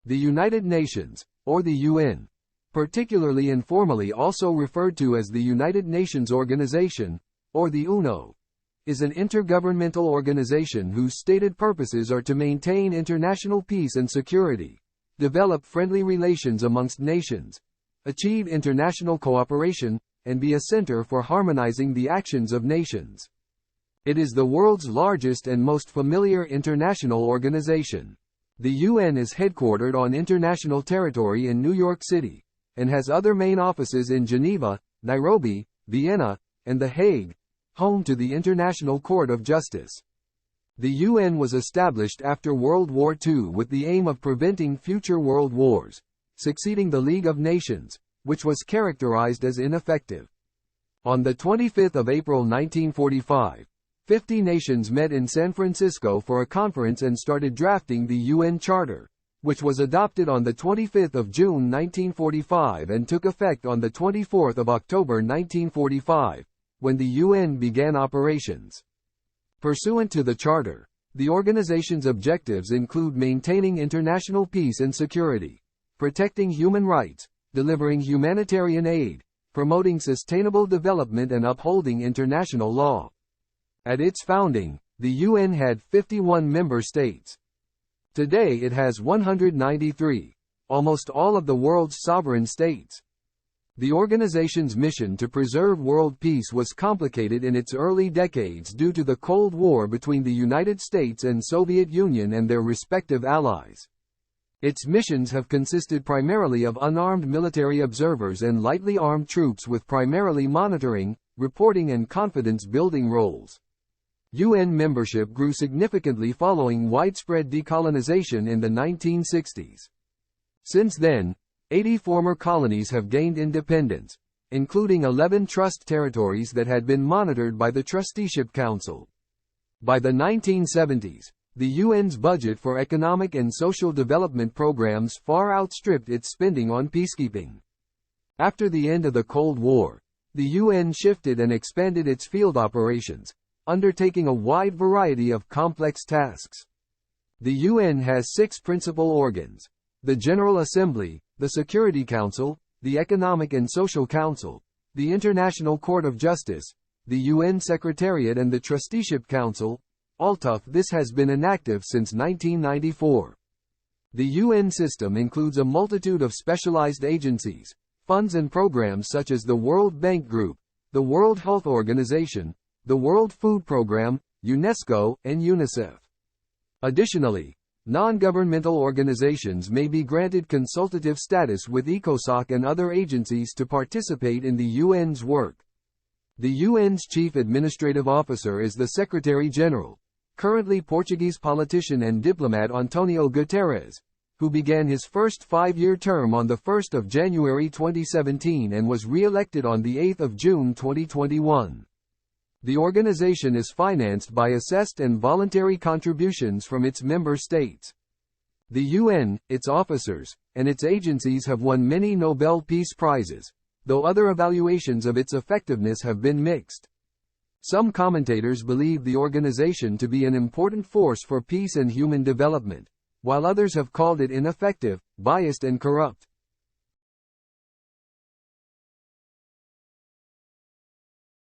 The United Nations, or the UN, particularly informally also referred to as the United Nations Organization, or the UNO, is an intergovernmental organization whose stated purposes are to maintain international peace and security, develop friendly relations amongst nations, achieve international cooperation, and be a center for harmonizing the actions of nations. It is the world's largest and most familiar international organization. The UN is headquartered on international territory in New York City, and has other main offices in Geneva, Nairobi, Vienna, and The Hague, home to the International Court of Justice. The UN was established after World War II with the aim of preventing future world wars, succeeding the League of Nations, which was characterized as ineffective. On the 25th of April 1945, 50 nations met in San Francisco for a conference and started drafting the UN Charter, which was adopted on the 25th of June 1945 and took effect on the 24th of October 1945, when the UN began operations. Pursuant to the Charter, the organization's objectives include maintaining international peace and security, protecting human rights, delivering humanitarian aid, promoting sustainable development and upholding international law. At its founding, the UN had 51 member states. Today it has 193, almost all of the world's sovereign states. The organization's mission to preserve world peace was complicated in its early decades due to the Cold War between the United States and Soviet Union and their respective allies. Its missions have consisted primarily of unarmed military observers and lightly armed troops with primarily monitoring, reporting and confidence-building roles. UN membership grew significantly following widespread decolonization in the 1960s. Since then, 80 former colonies have gained independence, including 11 trust territories that had been monitored by the Trusteeship Council. By the 1970s, the UN's budget for economic and social development programs far outstripped its spending on peacekeeping. After the end of the Cold War, the UN shifted and expanded its field operations, undertaking a wide variety of complex tasks. The UN has 6 principal organs: the General Assembly, the Security Council, the Economic and Social Council, the International Court of Justice, the UN Secretariat and the Trusteeship Council. Although this has been inactive since 1994. The UN system includes a multitude of specialized agencies, funds and programs such as the World Bank Group, the World Health Organization, the World Food Programme, UNESCO, and UNICEF. Additionally, non-governmental organizations may be granted consultative status with ECOSOC and other agencies to participate in the UN's work. The UN's chief administrative officer is the Secretary General, currently Portuguese politician and diplomat Antonio Guterres, who began his first 5-year term on 1 January 2017 and was re-elected on 8 June 2021. The organization is financed by assessed and voluntary contributions from its member states. The UN, its officers, and its agencies have won many Nobel Peace Prizes, though other evaluations of its effectiveness have been mixed. Some commentators believe the organization to be an important force for peace and human development, while others have called it ineffective, biased and corrupt.